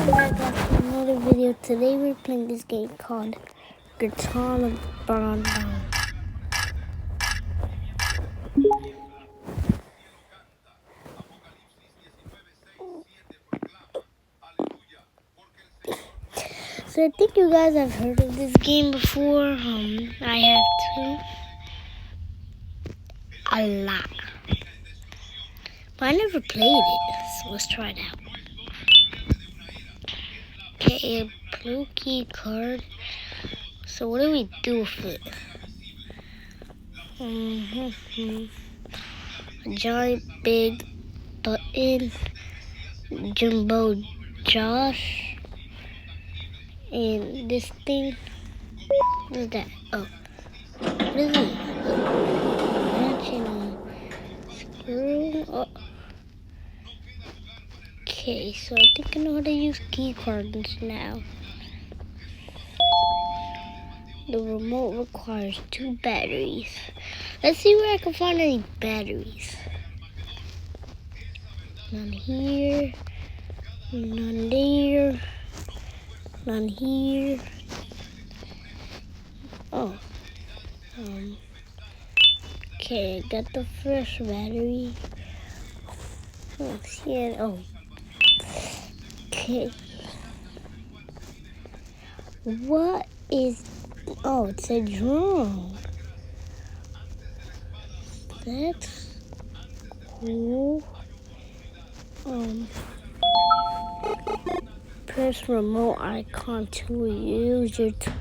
Welcome back to another video. Today we're playing this game called Katana Brondown. So I think you guys have heard of this game before. I have too. A lot. But I never played it. So let's try it out. Okay, a blue key card. So what do we do with it? A giant big button. Jumbo Josh. And this thing. What is that? Oh. What is it? Matching screw. Oh. Okay, so I think I know how to use key cards now. The remote requires 2 batteries. Let's see where I can find any batteries. None here. None there. None here. Oh. Okay, I got the first battery. Oh, shit. Oh. Okay. What is... Oh, it's a drone. That's cool. Press remote icon to use your tool.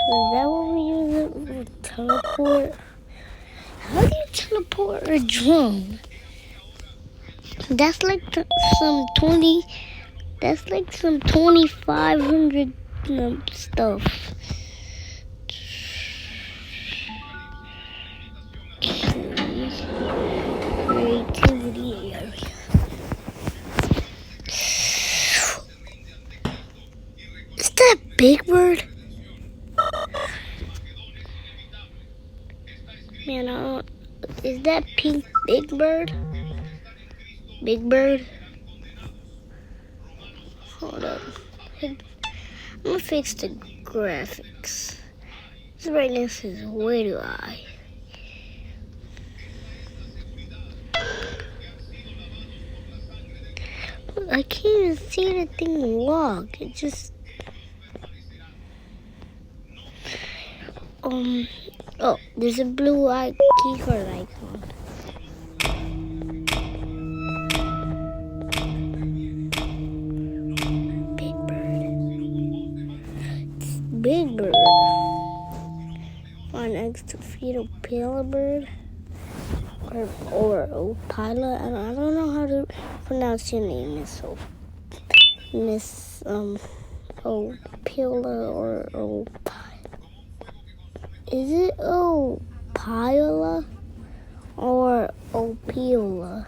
Is that what we use it for? Teleport? How do you teleport a drone? That's like some 20. That's like some 2,500 stuff. Creativity area. Is that Big Bird? Man, I don't. Is that pink Big Bird? Big Bird? Hold up. I'm gonna fix the graphics. This brightness is way too high. I can't even see the thing log. It just... Oh, there's a blue keycard icon. Big Bird. It's Big Bird. Find X to feed a pale bird. Or Opila. I don't know how to pronounce your name, Miss Opila or Opila. Is it Opila or Opila?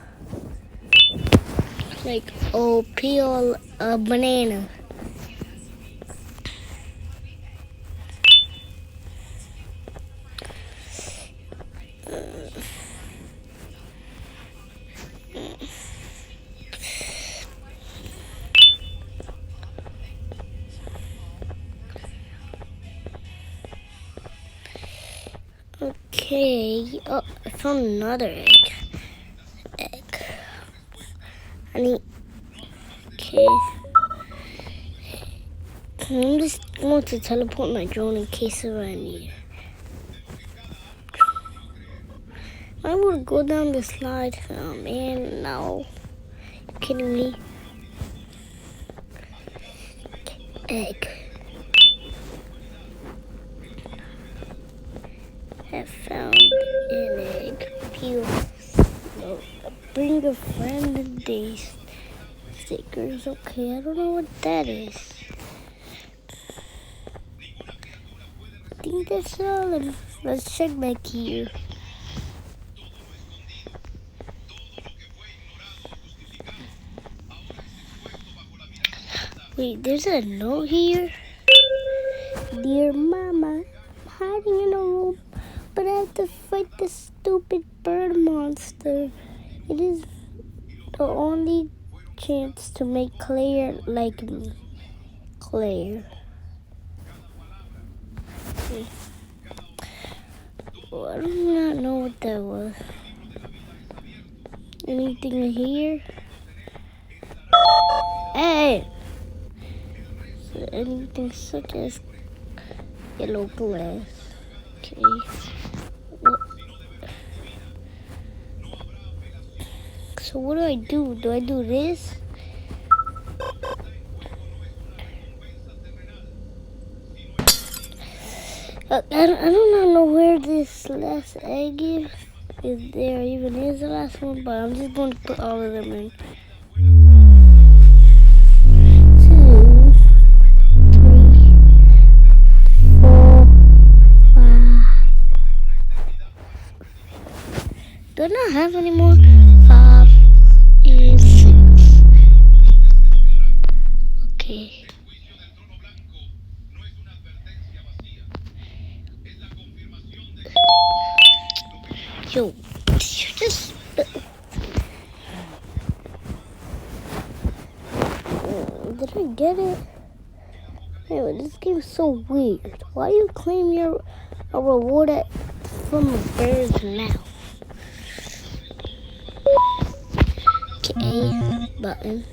Like Opila, a banana. Okay, oh, I found another egg. Okay. I'm just going to teleport my drone in case of I need. I would go down the slide. Oh man, no. You kidding me? Egg. I found an egg. Peel. No. Bring a friend and these stickers. Okay, I don't know what that is. I think that's all. Let's check back here. Wait, there's a note here. Dear Mama, I'm hiding in a room, but I have to fight this stupid bird monster. It is the only chance to make Claire like me. Claire. Okay. Well, I do not know what that was. Anything here? Hey! So anything such as yellow glass. Okay. What? So what do I do? Do I do this? I do not know where this last egg is. If there even is the last one, but I'm just going to put all of them in. 2, 3, 4, 5. Do I not have any more? 5 and 6. Okay. Yo, just. Did I get it? Anyway, this game is so weird. Why do you claim you're a reward from a bird's mouth? Okay, button.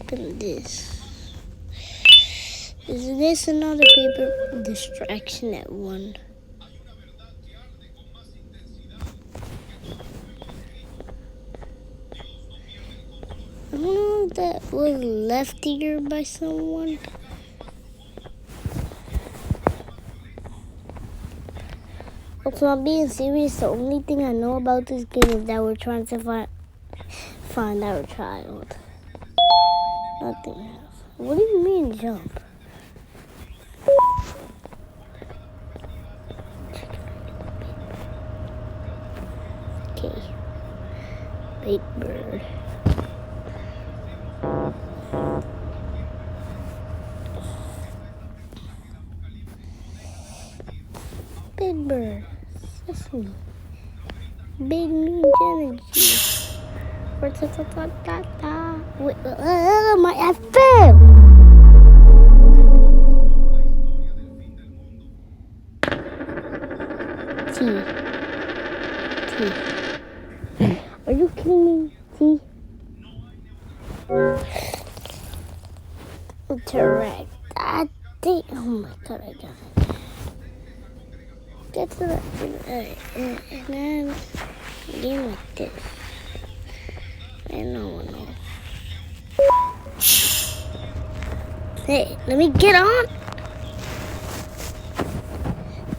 Then this. Is this another paper distraction at 1? I don't know if that was left here by someone. If I'm being serious, the only thing I know about this game is that we're trying to find our child. Nothing else. What do you mean jump? Okay. Big bird. Big bird. Sesame. Big mean energy. Wait, I fell. T. Are you kidding me? T. Interact. I think. Oh my god, I got it. Get to that. And then game like this. And no one knows. Hey, let me get on.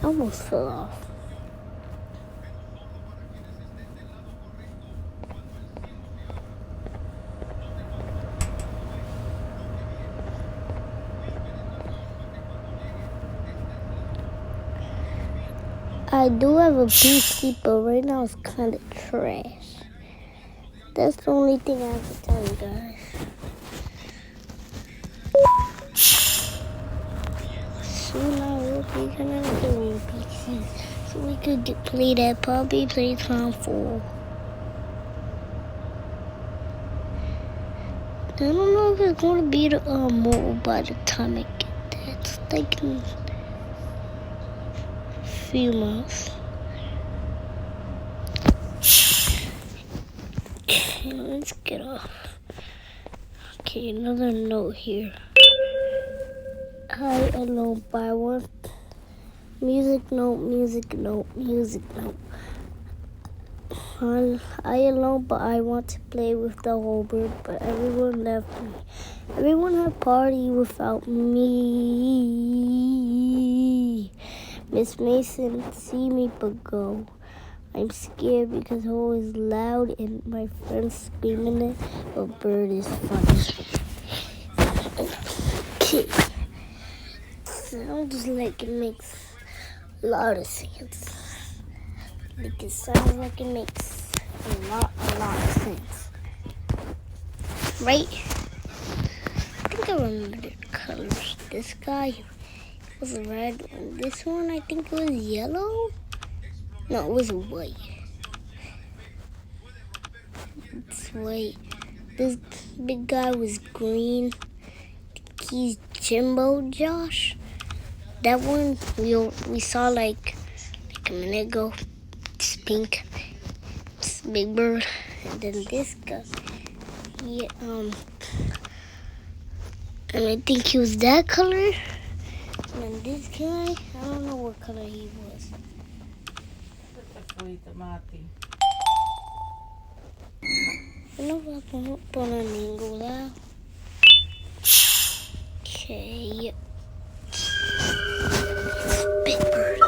I almost fell off. I do have a PC, but right now it's kind of trash. That's the only thing I have to tell you guys. Soon I will be gonna do a PC, so we could play that Puppy Playtime 4. I don't know if it's gonna be the mobile by the time I get that. It's like in a few months. Okay, let's get off. Okay, another note here. I alone, but I want music note, music note, music note. I alone, but I want to play with the whole bird, but everyone left me. Everyone had a party without me. Miss Mason, see me but go. I'm scared because hole is loud and my friends screaming it, but bird is funny. Okay. Sounds like it makes a lot of sense. Like it sounds like it makes a lot of sense. Right? I think I remember the colors. This guy was red, and this one I think was yellow. No, it wasn't white. It's white. This big guy was green. He's Jimbo Josh. That one we saw like a minute ago. It's pink. It's Big Bird. And then this guy. Yeah, and I think he was that color. And then this guy, I don't know what color he was. Ano ba po na ningula? Okay. Big Bird.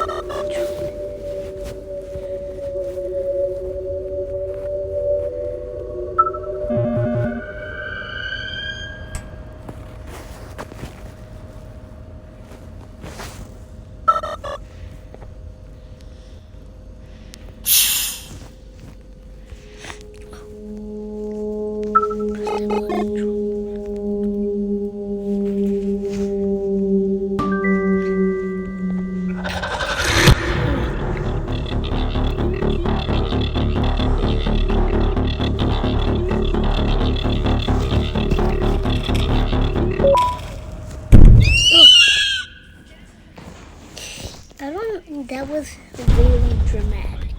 That was really dramatic.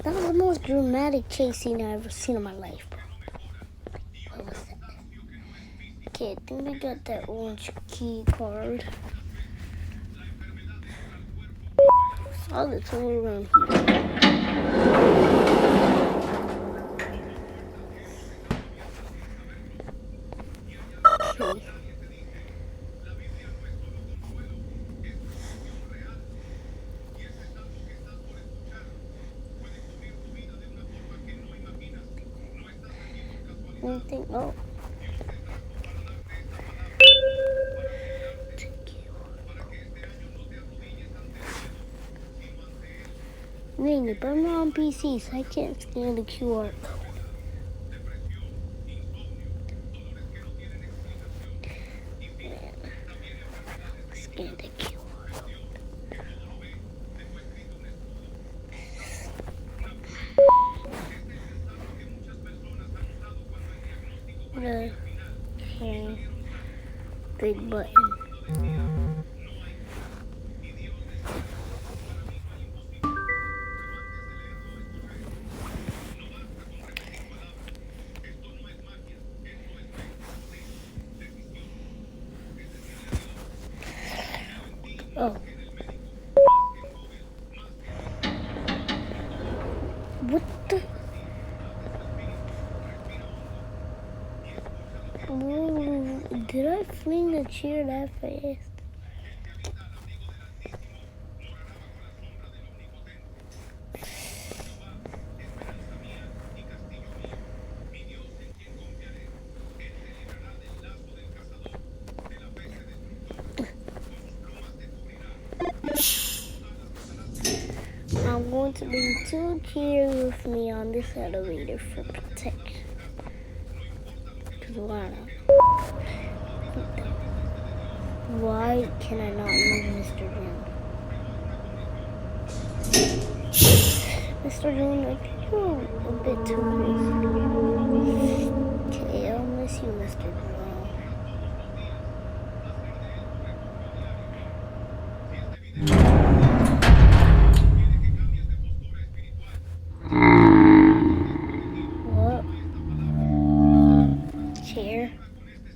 That was the most dramatic chase scene I've ever seen in my life, bro. What was that? Okay, I think we got that orange key card. Saw this all around here. Okay. Anything? Oh. Mainly, but I'm not on PC, so I can't scan the QR code. Man, scan the QR code. Okay. Big button. Oh. What the? Whoa, did I fling the chair that fast? I'm going to bring 2 chairs with me on this elevator for protection. Because why not? Why can I not use Mr. Jones? Mr. Jones, I think you're a bit too crazy. Okay, I'll miss you, Mr. Jones.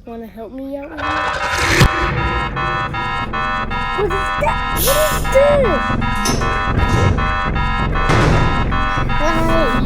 Want to help me out with that? What is that? What is this? Hey.